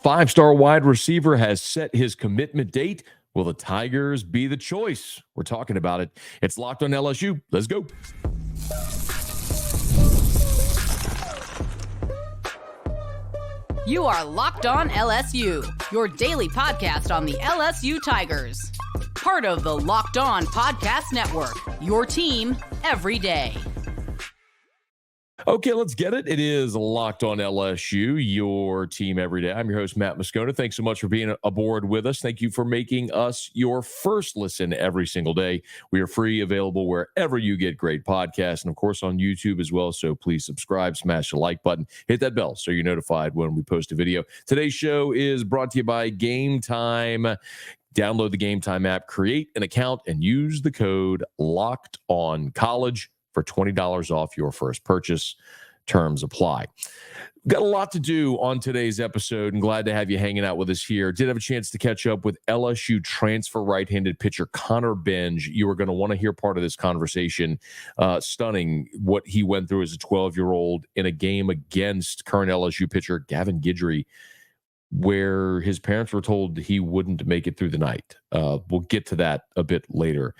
five-star wide receiver has set his commitment date. Will the Tigers be the choice? We're talking about it. It's Locked on LSU. Let's go. You are Locked on LSU, your daily podcast on the LSU Tigers. Part of the Locked On Podcast Network, your team every day. Okay, let's get it. It is Locked on LSU, your team every day. I'm your host, Matt Moscona. Thanks so much for being aboard with us. Thank you for making us your first listen every single day. We are free, available wherever you get great podcasts, and of course on YouTube as well. So please subscribe, smash the like button, hit that bell so you're notified when we post a video. Today's show is brought to you by Game Time. Download the Game Time app, create an account, and use the code LOCKEDONCollege for $20 off your first purchase. Terms apply. Got a lot to do on today's episode, and glad to have you hanging out with us here. Did have a chance to catch up with LSU transfer right-handed pitcher Connor Benge. You are going to want to hear part of this conversation. Stunning what he went through as a 12-year-old in a game against current LSU pitcher Gavin Guidry, where his parents were told he wouldn't make it through the night. We'll get to that a bit later.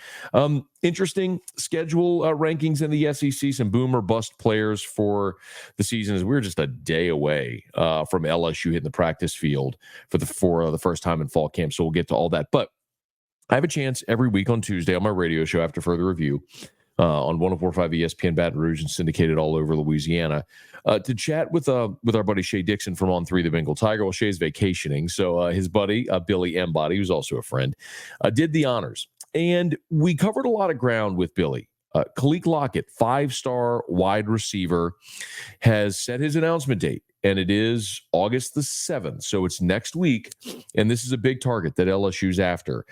Interesting schedule rankings in the SEC. Some boom or bust players for the season, as we're just a day away from LSU hitting the practice field for the first time in fall camp. So we'll get to all that. But I have a chance every week on Tuesday on my radio show after further review on 104.5 ESPN Baton Rouge and syndicated all over Louisiana, to chat with our buddy Shay Dixon from On 3 The Bengal Tiger. Well, Shay's vacationing, so his buddy, Billy Embody, who's also a friend, did the honors. And we covered a lot of ground with Billy. Kaliq Lockett, five-star wide receiver, has set his announcement date, and it is August the 7th, so it's next week, and this is a big target that LSU's after.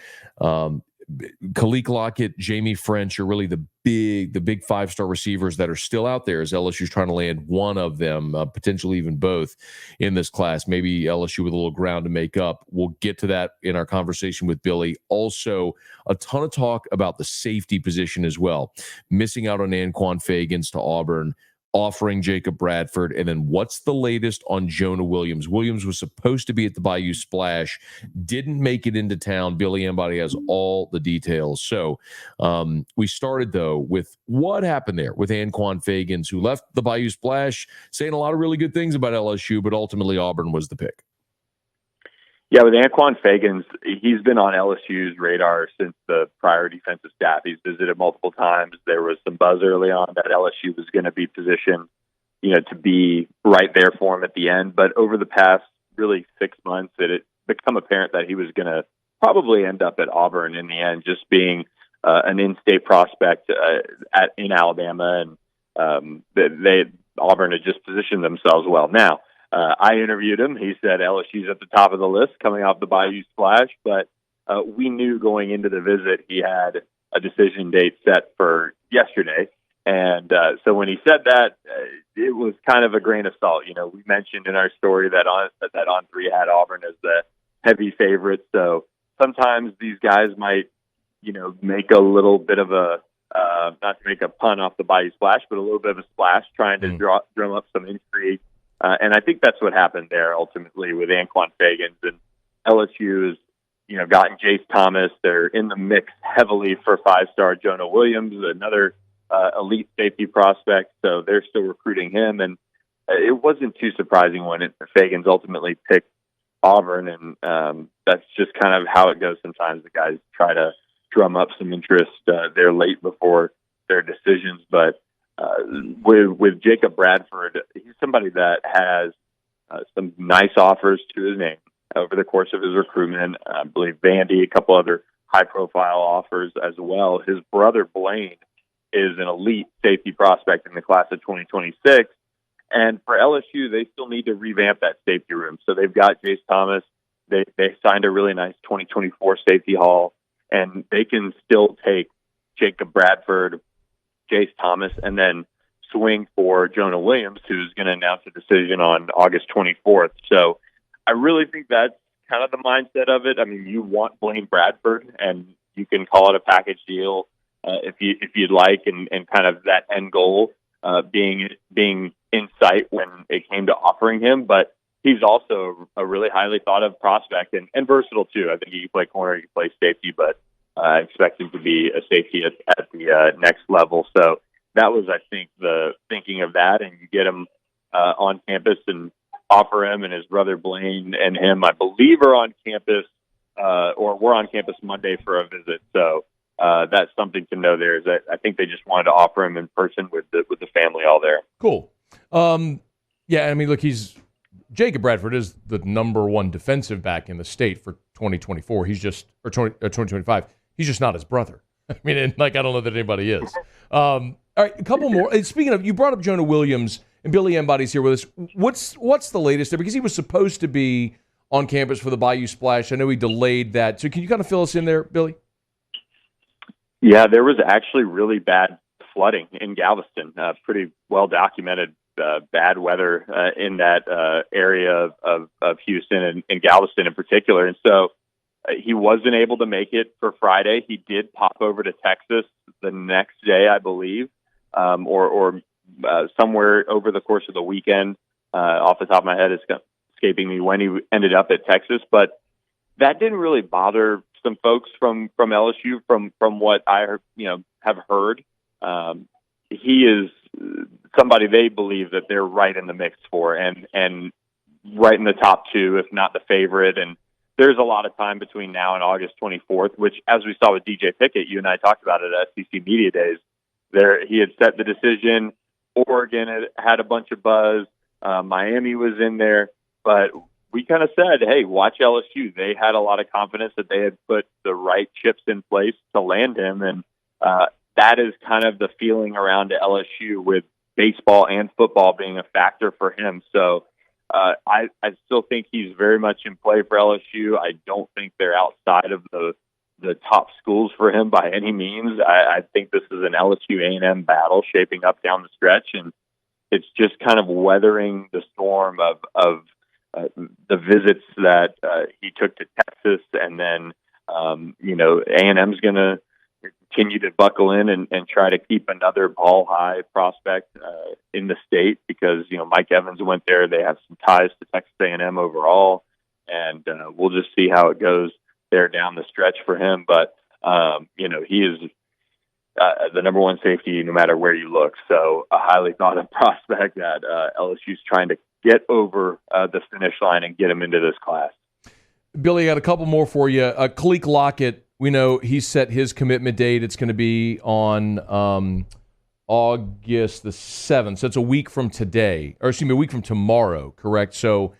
Kaliq Lockett, Jamie French are really the big five-star receivers that are still out there, as LSU's trying to land one of them, potentially even both in this class. Maybe LSU with a little ground to make up. We'll get to that in our conversation with Billy. Also, a ton of talk about the safety position as well. Missing out on Anquan Fagin to Auburn, offering Jacob Bradford, and then what's the latest on Jonah Williams? Williams was supposed to be at the Bayou Splash, didn't make it into town. Billy Embody has all the details. So we started, though, with what happened there with Anquan Fagin, who left the Bayou Splash, saying a lot of really good things about LSU, but ultimately Auburn was the pick. Yeah, with Anquan Fagin, he's been on LSU's radar since the prior defensive staff. He's visited multiple times. There was some buzz early on that LSU was going to be positioned, to be right there for him at the end. But over the past really 6 months, it had become apparent that he was going to probably end up at Auburn in the end, just being an in-state prospect in Alabama, and Auburn had just positioned themselves well. Now, I interviewed him. He said LSU's at the top of the list coming off the Bayou Splash, but we knew going into the visit he had a decision date set for yesterday. And so when he said that, it was kind of a grain of salt. We mentioned in our story that On 3 had Auburn as the heavy favorite. So sometimes these guys might, make a little bit of a, not to make a pun off the Bayou Splash, but a little bit of a splash trying to drum up some intrigue. And I think that's what happened there ultimately with Anquan Fagin. And LSU has, gotten Jace Thomas. They're in the mix heavily for five-star Jonah Williams, another elite safety prospect. So they're still recruiting him. And it wasn't too surprising when Fagin's ultimately picked Auburn. And that's just kind of how it goes sometimes. The guys try to drum up some interest. They're late before their decisions. But with Jacob Bradford, he's somebody that has some nice offers to his name over the course of his recruitment. I believe Vandy, a couple other high-profile offers as well. His brother, Blaine, is an elite safety prospect in the class of 2026. And for LSU, they still need to revamp that safety room. So they've got Jace Thomas. They signed a really nice 2024 safety haul, and they can still take Jacob Bradford, Jace Thomas, and then swing for Jonah Williams, who's going to announce a decision on August 24th. So I really think that's kind of the mindset of it. I mean, you want Blaine Bradford, and you can call it a package deal if you'd like, and kind of that end goal being in sight when it came to offering him. But he's also a really highly thought of prospect and versatile too. I think he can play corner, he can play safety, but I expect him to be a safety at the next level. So that was, I think, the thinking of that. And you get him on campus and offer him, and his brother Blaine and him, I believe, are on campus or we're on campus Monday for a visit. So that's something to know there, is that I think they just wanted to offer him in person with the family all there. Cool. Yeah, I mean, look, Jacob Bradford is the number one defensive back in the state for 2024. He's just, or 2025. He's just not his brother. I mean, and I don't know that anybody is. All right, a couple more. And speaking of, you brought up Jonah Williams, and Billy Embody's here with us. What's the latest there? Because he was supposed to be on campus for the Bayou Splash. I know he delayed that. So can you kind of fill us in there, Billy? Yeah, there was actually really bad flooding in Galveston. Pretty well documented bad weather in that area of Houston and Galveston in particular. And so he wasn't able to make it for Friday. He did pop over to Texas the next day, I believe, or somewhere over the course of the weekend. Off the top of my head, it's escaping me when he ended up at Texas. But that didn't really bother some folks from LSU, from what I have heard. He is somebody they believe that they're right in the mix for, and right in the top two, if not the favorite. And there's a lot of time between now and August 24th, which, as we saw with DJ Pickett, you and I talked about it at SEC Media Days. There, he had set the decision. Oregon had a bunch of buzz. Miami was in there, but we kind of said, hey, watch LSU. They had a lot of confidence that they had put the right chips in place to land him. And that is kind of the feeling around LSU, with baseball and football being a factor for him. So I still think he's very much in play for LSU. I don't think they're outside of the top schools for him by any means. I think this is an LSU A&M battle shaping up down the stretch, and it's just kind of weathering the storm of the visits that he took to Texas, and then A&M's going to continue to buckle in and try to keep another ball high prospect in the state, because Mike Evans went there. They have some ties to Texas A&M overall, and we'll just see how it goes there down the stretch for him. But he is the number one safety no matter where you look. So a highly thought of prospect that LSU's trying to get over the finish line and get him into this class. Billy, I got a couple more for you. Kaliq Lockett, we know he's set his commitment date. It's going to be on August the 7th. So it's a week from today, or excuse me, a week from tomorrow, correct? So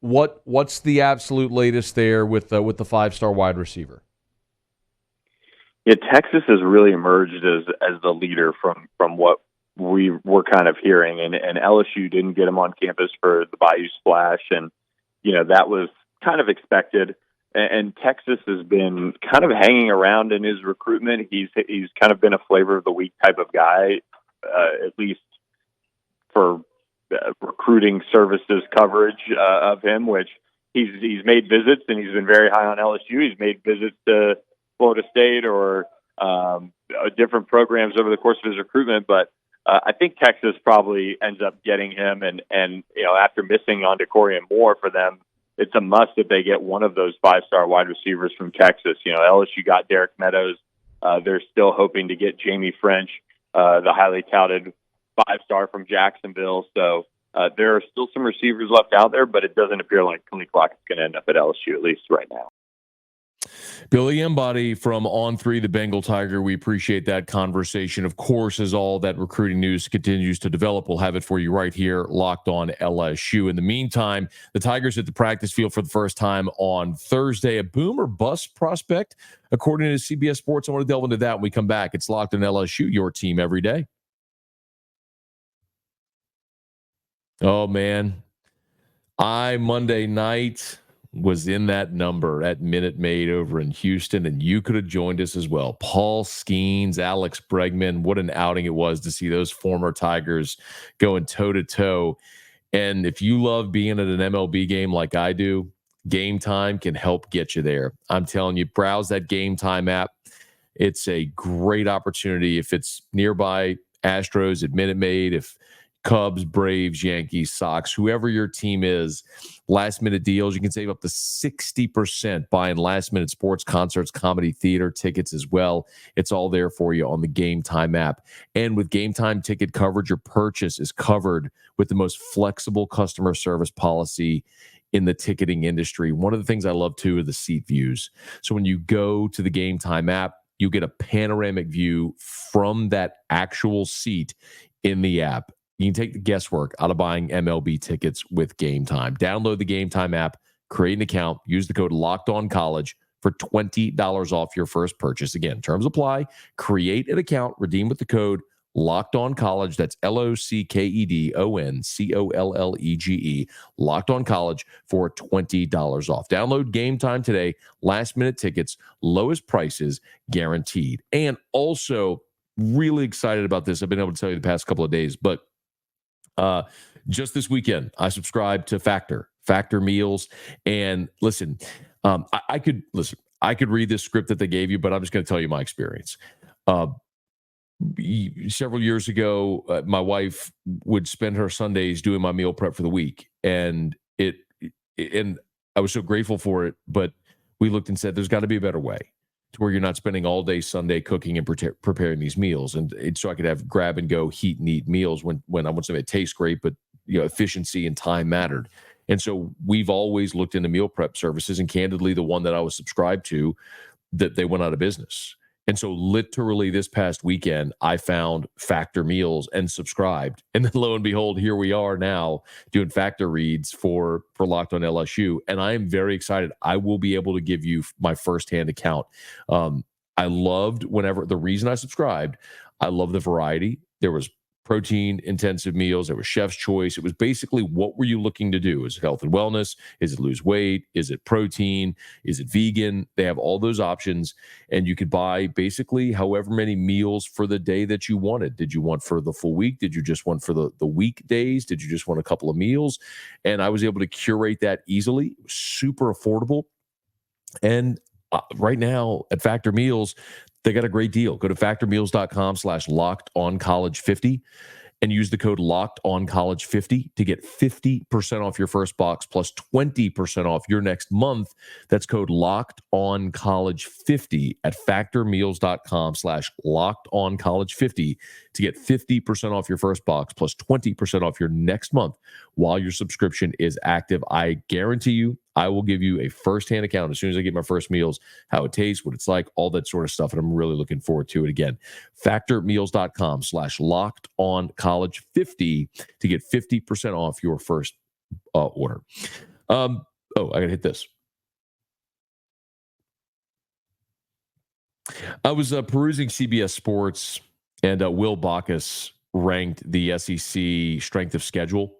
what's the absolute latest there with the 5-star wide receiver? Yeah, Texas has really emerged as the leader from what we were kind of hearing, and LSU didn't get him on campus for the Bayou Splash, and that was kind of expected. And Texas has been kind of hanging around in his recruitment. He's kind of been a flavor of the week type of guy, at least for recruiting services coverage of him, which he's made visits, and he's been very high on LSU. He's made visits to Florida State or different programs over the course of his recruitment. But I think Texas probably ends up getting him. And after missing on Decorian Moore for them, it's a must that they get one of those 5-star wide receivers from Texas. LSU got Derek Meadows. They're still hoping to get Jamie French, the highly touted 5-star from Jacksonville. So there are still some receivers left out there, but it doesn't appear like Kaliq Lockett's going to end up at LSU, at least right now. Billy Embody from On3, the Bengal Tiger. We appreciate that conversation. Of course, as all that recruiting news continues to develop, we'll have it for you right here, Locked On LSU. In the meantime, the Tigers hit the practice field for the first time on Thursday. A boom or bust prospect, according to CBS Sports. I want to delve into that when we come back. It's Locked On LSU, your team every day. Oh, man. Monday night was in that number at Minute Maid over in Houston, and you could have joined us as well. Paul Skeens, Alex Bregman, what an outing it was to see those former Tigers going toe-to-toe. And if you love being at an MLB game like I do, Game Time can help get you there. I'm telling you, browse that Game Time app. It's a great opportunity if it's nearby Astros at Minute Maid, if Cubs, Braves, Yankees, Sox, whoever your team is, last-minute deals. You can save up to 60% buying last-minute sports, concerts, comedy, theater tickets as well. It's all there for you on the Game Time app. And with Game Time ticket coverage, your purchase is covered with the most flexible customer service policy in the ticketing industry. One of the things I love, too, are the seat views. So when you go to the Game Time app, you get a panoramic view from that actual seat in the app. You can take the guesswork out of buying MLB tickets with Game Time. Download the Game Time app, create an account, use the code LOCKEDONCollege for $20 off your first purchase. Again, terms apply. Create an account, redeem with the code LOCKEDONCollege. That's LOCKEDONCOLLEGE. Locked On College for $20 off. Download Game Time today. Last minute tickets, lowest prices guaranteed. And also, really excited about this. I've been able to tell you the past couple of days, but just this weekend, I subscribed to Factor Meals. And listen, I could read this script that they gave you, but I'm just going to tell you my experience. Several years ago, my wife would spend her Sundays doing my meal prep for the week, and I was so grateful for it. But we looked and said, "There's got to be a better way to where you're not spending all day Sunday cooking and preparing these meals." And so I could have grab and go, heat and eat meals when I want something that tastes great, but efficiency and time mattered. And so we've always looked into meal prep services, and candidly, the one that I was subscribed to, that they went out of business. And so literally this past weekend, I found Factor Meals and subscribed. And then lo and behold, here we are now doing Factor reads for Locked On LSU. And I am very excited. I will be able to give you my firsthand account. I loved the reason I subscribed, I love the variety. There was protein intensive meals. There was chef's choice. It was basically, what were you looking to do? Is it health and wellness? Is it lose weight? Is it protein? Is it vegan? They have all those options, and you could buy basically however many meals for the day that you wanted. Did you want for the full week? Did you just want for the weekdays? Did you just want a couple of meals? And I was able to curate that easily. It was super affordable. And right now at Factor Meals, they got a great deal. Go to factormeals.com/LockedOnCollege50 and use the code LockedOnCollege50 to get 50% off your first box plus 20% off your next month. That's code LockedOnCollege50 at factormeals.com/LockedOnCollege50 to get 50% off your first box plus 20% off your next month while your subscription is active. I guarantee you, I will give you a firsthand account as soon as I get my first meals, how it tastes, what it's like, all that sort of stuff. And I'm really looking forward to it. Again, factormeals.com/LockedOnCollege50 to get 50% off your first order. I got to hit this. I was perusing CBS Sports, and Will Backus ranked the SEC strength of schedule.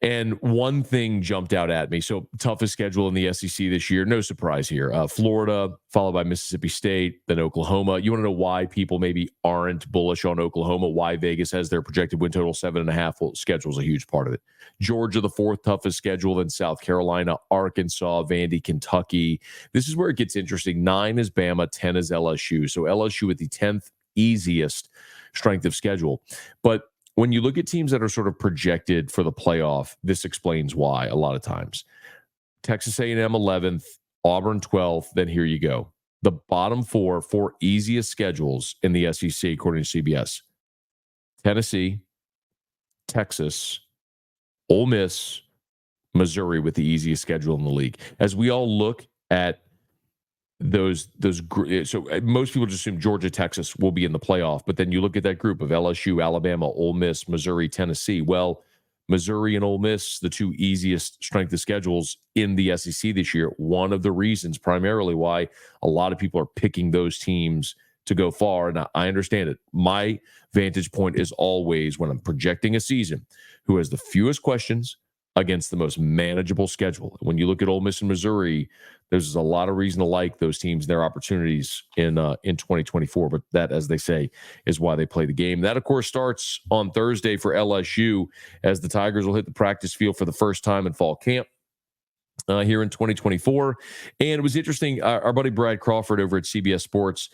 And one thing jumped out at me. So, toughest schedule in the SEC this year. No surprise here. Florida, followed by Mississippi State, then Oklahoma. You want to know why people maybe aren't bullish on Oklahoma, why Vegas has their projected win total 7.5? Well, schedule is a huge part of it. Georgia, the fourth toughest schedule, then South Carolina, Arkansas, Vandy, Kentucky. This is where it gets interesting. 9 is Bama, 10 is LSU. So LSU with the 10th easiest strength of schedule. But when you look at teams that are sort of projected for the playoff, this explains why a lot of times. Texas A&M 11th, Auburn 12th, then here you go. The bottom four easiest schedules in the SEC, according to CBS. Tennessee, Texas, Ole Miss, Missouri with the easiest schedule in the league. As we all look at those so most people just assume Georgia, Texas will be in the playoff, but then you look at that group of LSU, Alabama, Ole Miss, Missouri, Tennessee. Well, Missouri and Ole Miss, the two easiest strength of schedules in the SEC this year. One of the reasons primarily why a lot of people are picking those teams to go far. And I understand it. My vantage point is always, when I'm projecting a season, who has the fewest questions against the most manageable schedule. When you look at Ole Miss and Missouri, there's a lot of reason to like those teams, their opportunities in 2024. But that, as they say, is why they play the game. That, of course, starts on Thursday for LSU as the Tigers will hit the practice field for the first time in fall camp. here in 2024. And it was interesting. Our buddy Brad Crawford over at CBS Sports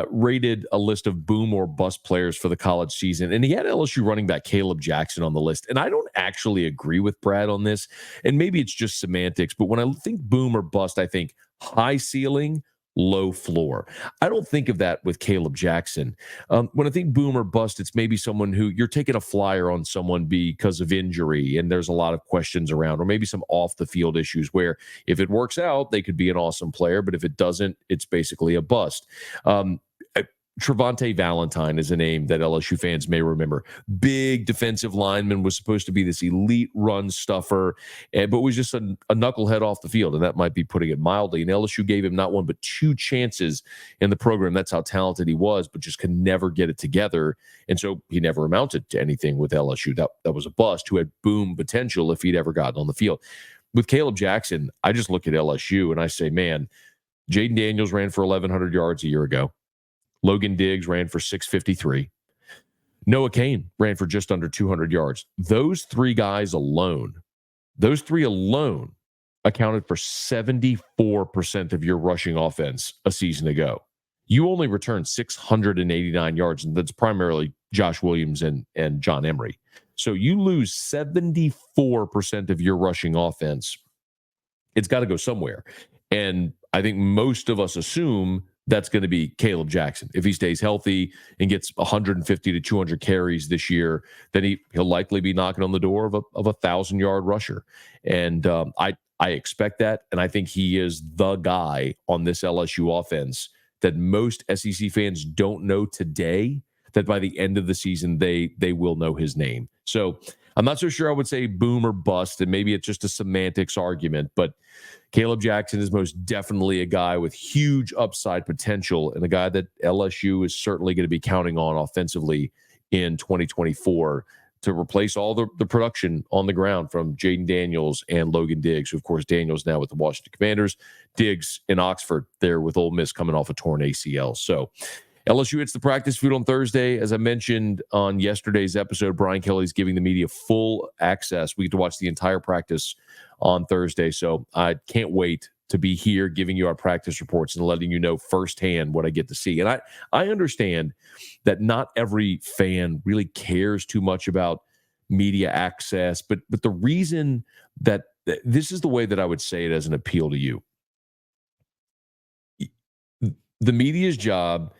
rated a list of boom or bust players for the college season. And he had LSU running back Kaleb Jackson on the list. And I don't actually agree with Brad on this. And maybe it's just semantics. But when I think boom or bust, I think high ceiling, low floor. I don't think of that with Kaleb Jackson. When I think boom or bust, it's maybe someone who you're taking a flyer on someone because of injury and there's a lot of questions around, or maybe some off the field issues where if it works out, they could be an awesome player, but if it doesn't, it's basically a bust. Trevante Valentine is a name that LSU fans may remember. Big defensive lineman, was supposed to be this elite run stuffer, but was just a knucklehead off the field, and that might be putting it mildly. And LSU gave him not one but two chances in the program. That's how talented he was, but just could never get it together. And so he never amounted to anything with LSU. That was a bust who had boom potential if he'd ever gotten on the field. With Kaleb Jackson, I just look at LSU and I say, man, Jaden Daniels ran for 1,100 yards a year ago. Logan Diggs ran for 653. Noah Cain ran for just under 200 yards. Those three alone accounted for 74% of your rushing offense a season ago. You only returned 689 yards, and that's primarily Josh Williams and John Emery. So you lose 74% of your rushing offense. It's got to go somewhere. And I think most of us assume that's going to be Kaleb Jackson. If he stays healthy and gets 150 to 200 carries this year, then he'll likely be knocking on the door of a 1,000-yard rusher. And I expect that, and I think he is the guy on this LSU offense that most SEC fans don't know today, that by the end of the season they will know his name. So I'm not so sure I would say boom or bust, and maybe it's just a semantics argument, but Kaleb Jackson is most definitely a guy with huge upside potential and a guy that LSU is certainly going to be counting on offensively in 2024 to replace all the production on the ground from Jaden Daniels and Logan Diggs, who, of course, Daniels now with the Washington Commanders, Diggs in Oxford there with Ole Miss coming off a torn ACL. So LSU hits the practice field on Thursday. As I mentioned on yesterday's episode, Brian Kelly's giving the media full access. We get to watch the entire practice on Thursday. So I can't wait to be here giving you our practice reports and letting you know firsthand what I get to see. And I understand that not every fan really cares too much about media access, but the reason that this is the way that I would say it as an appeal to you. The media's job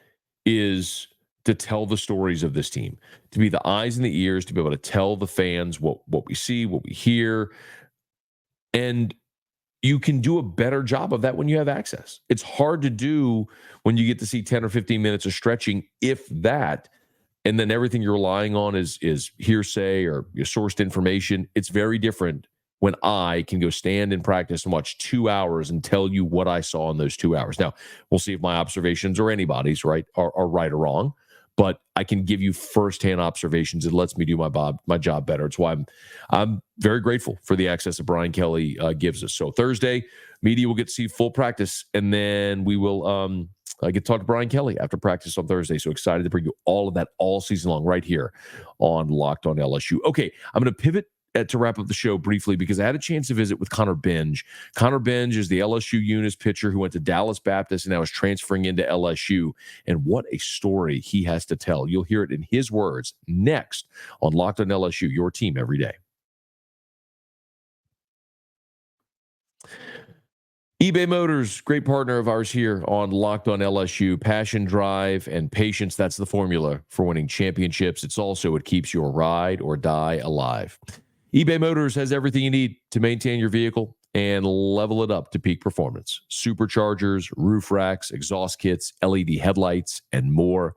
is to tell the stories of this team, to be the eyes and the ears, to be able to tell the fans what we see, what we hear. And you can do a better job of that when you have access. It's hard to do when you get to see 10 or 15 minutes of stretching, if that, and then everything you're relying on is hearsay or your sourced information. It's very different when I can go stand in practice and watch 2 hours and tell you what I saw in those 2 hours. Now, we'll see if my observations or anybody's right are right or wrong, but I can give you firsthand observations. It lets me do my job better. It's why I'm very grateful for the access that Brian Kelly gives us. So Thursday, media will get to see full practice, and then we will get to talk to Brian Kelly after practice on Thursday. So excited to bring you all of that all season long right here on Locked On LSU. Okay, I'm going to pivot to wrap up the show briefly because I had a chance to visit with Connor Benge. Connor Benge is the LSU Unis pitcher who went to Dallas Baptist and now is transferring into LSU. And what a story he has to tell. You'll hear it in his words next on Locked On LSU, your team every day. eBay Motors, great partner of ours here on Locked On LSU. Passion, drive, and patience, that's the formula for winning championships. It's also what keeps your ride or die alive. eBay Motors has everything you need to maintain your vehicle and level it up to peak performance. Superchargers, roof racks, exhaust kits, LED headlights, and more.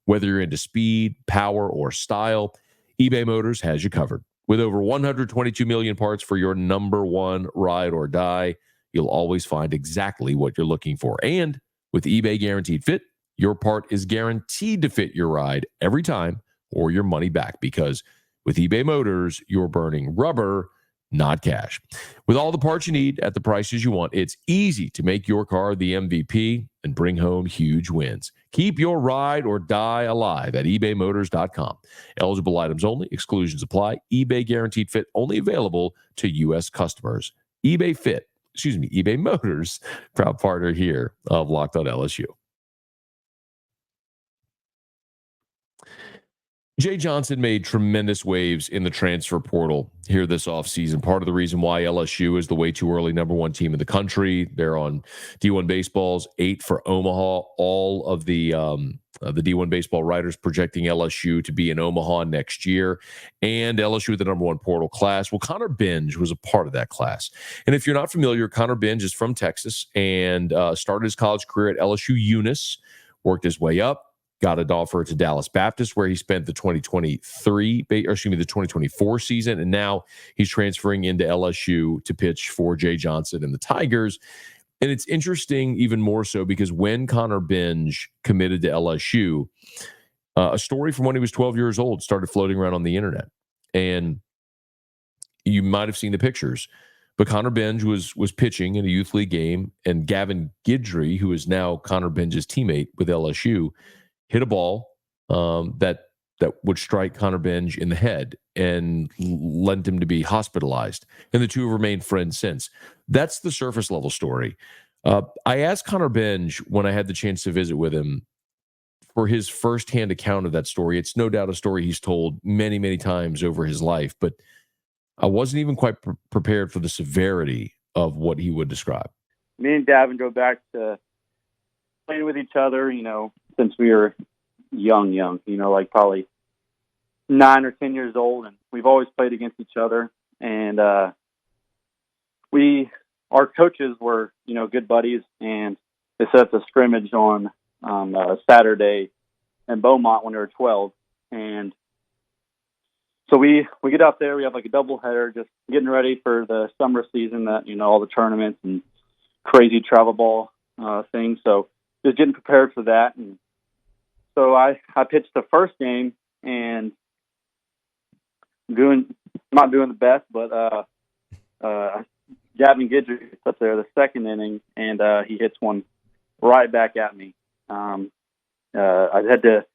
Whether you're into speed, power, or style, eBay Motors has you covered. With over 122 million parts for your number one ride or die, you'll always find exactly what you're looking for. And with eBay Guaranteed Fit, your part is guaranteed to fit your ride every time or your money back, because with eBay Motors, you're burning rubber, not cash. With all the parts you need at the prices you want, it's easy to make your car the MVP and bring home huge wins. Keep your ride or die alive at ebaymotors.com. Eligible items only. Exclusions apply. eBay Guaranteed Fit only available to U.S. customers. eBay Fit. eBay Motors, proud partner here of Locked On LSU. Jay Johnson made tremendous waves in the transfer portal here this offseason. Part of the reason why LSU is the way too early number one team in the country. They're on D1 Baseball's 8 for Omaha. All of the D1 Baseball writers projecting LSU to be in Omaha next year, and LSU with the number one portal class. Well, Connor Benge was a part of that class. And if you're not familiar, Connor Benge is from Texas and started his college career at LSU Eunice, worked his way up, got an offer to Dallas Baptist, where he spent the 2024 season, and now he's transferring into LSU to pitch for Jay Johnson and the Tigers. And it's interesting even more so because when Connor Benge committed to LSU, a story from when he was 12 years old started floating around on the internet. And you might have seen the pictures. But Connor Benge was pitching in a youth league game, and Gavin Guidry, who is now Connor Benge's teammate with LSU, hit a ball that would strike Connor Benge in the head and led him to be hospitalized. And the two have remained friends since. That's the surface level story. I asked Connor Benge when I had the chance to visit with him for his firsthand account of that story. It's no doubt a story he's told many, many times over his life, but I wasn't even quite prepared for the severity of what he would describe. Me and Gavin go back to playing with each other, since we were young, like probably 9 or 10 years old, and we've always played against each other. And our coaches were, good buddies, and they set up a scrimmage on Saturday in Beaumont when we were 12. And so we get out there, we have like a doubleheader, just getting ready for the summer season, that all the tournaments and crazy travel ball things. So just getting prepared for that. And so I pitched the first game and not doing the best, but Gavin Guidry gets up there the second inning, and he hits one right back at me. I had to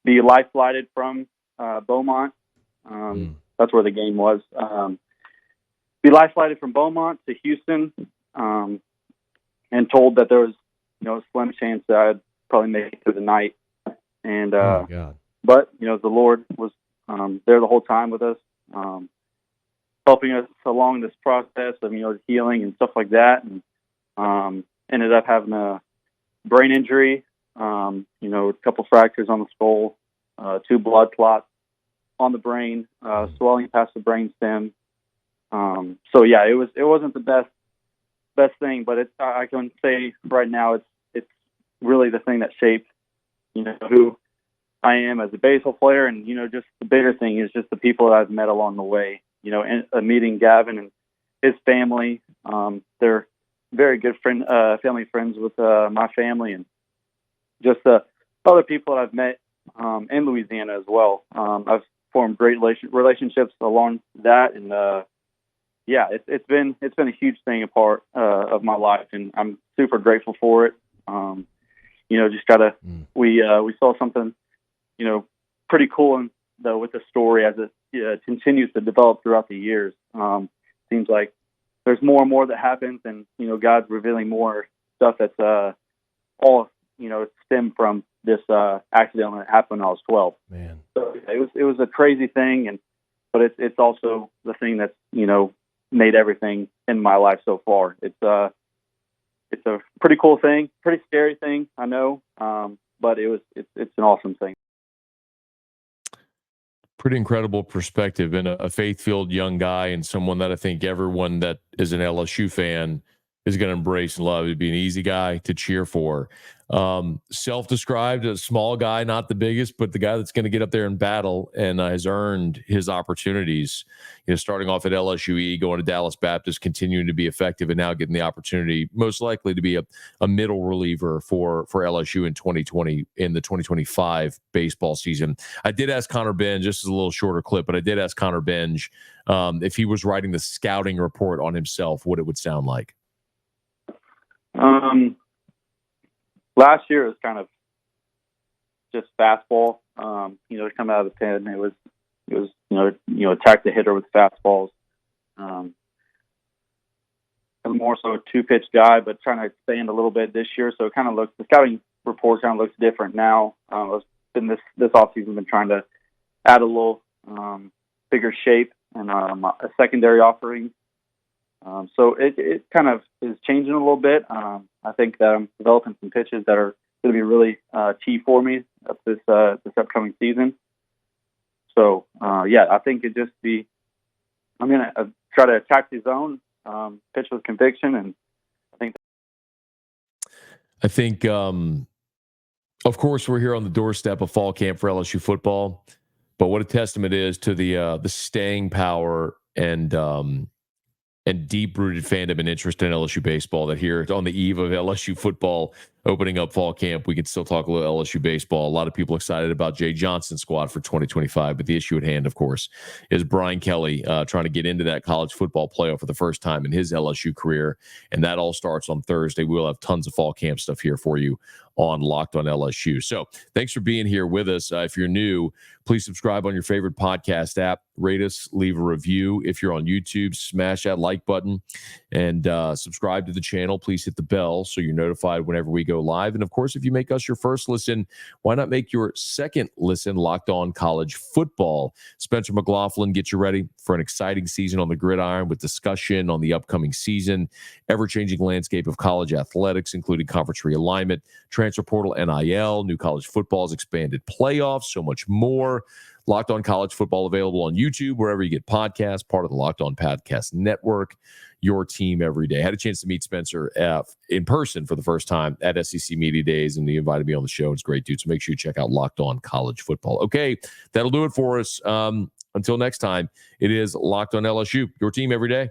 be life flighted from Beaumont. That's where the game was. Be life flighted from Beaumont to Houston, and told that there was a slim chance that I'd probably make it through the night. And but the Lord was there the whole time with us, helping us along this process of healing and stuff like that. And ended up having a brain injury, a couple fractures on the skull, 2 blood clots on the brain, swelling past the brain stem. So yeah, it wasn't the best thing, but I can say right now it's really the thing that shaped who I am as a baseball player. And just the bigger thing is just the people that I've met along the way. And meeting Gavin and his family, they're very good family friends with my family, and just the other people that I've met in Louisiana as well. I've formed great relationships along that, and it's been a huge thing, a part of my life, and I'm super grateful for it. Just gotta we saw something pretty cool with the story as it continues to develop throughout the years. Seems like there's more and more that happens, and God's revealing more stuff that's all stemmed from this accident that happened when I was 12. Man, so it was a crazy thing, but it's also the thing that's made everything in my life so far. It's a pretty cool thing, pretty scary thing, I know, but it's an awesome thing. Pretty incredible perspective, and a faith-filled young guy, and someone that I think everyone that is an LSU fan is going to embrace and love. He'd be an easy guy to cheer for. Self-described a small guy, not the biggest, but the guy that's going to get up there and battle, and has earned his opportunities. Starting off at LSUE, going to Dallas Baptist, continuing to be effective, and now getting the opportunity, most likely to be a middle reliever for LSU in 2020 in the 2025 baseball season. I did ask Connor Benge, just as a little shorter clip, but I did ask Connor Benge if he was writing the scouting report on himself, what it would sound like. Last year was kind of just fastball. To come out of the pen, it was attack the hitter with fastballs. I'm more so a 2-pitch guy, but trying to expand a little bit this year. So the scouting report kind of looks different now. This offseason, been trying to add a little bigger shape and a secondary offering. So it kind of is changing a little bit. I think that I'm developing some pitches that are going to be really key for me this upcoming season. So I think I'm going to try to attack the zone, pitch with conviction, and I think of course, we're here on the doorstep of fall camp for LSU football, but what a testament it is to the staying power and deep-rooted fandom and interest in LSU baseball that here on the eve of LSU football opening up fall camp, we can still talk a little LSU baseball. A lot of people excited about Jay Johnson's squad for 2025, but the issue at hand, of course, is Brian Kelly trying to get into that college football playoff for the first time in his LSU career, and that all starts on Thursday. We'll have tons of fall camp stuff here for you on Locked on LSU. So thanks for being here with us. If you're new, please subscribe on your favorite podcast app. Rate us, leave a review. If you're on YouTube, smash that like button and subscribe to the channel. Please hit the bell so you're notified whenever we go live. And of course, if you make us your first listen, why not make your second listen Locked on College Football? Spencer McLaughlin gets you ready for an exciting season on the gridiron with discussion on the upcoming season, ever-changing landscape of college athletics, including conference realignment, transfer portal, NIL, new college football's expanded playoffs, so much more. Locked on College Football available on YouTube, wherever you get podcasts, part of the Locked on Podcast Network, your team every day. I had a chance to meet Spencer in person for the first time at SEC Media Days, and he invited me on the show. It's a great dude, so make sure you check out Locked on College Football. Okay, that'll do it for us. Until next time, it is Locked on LSU, your team every day.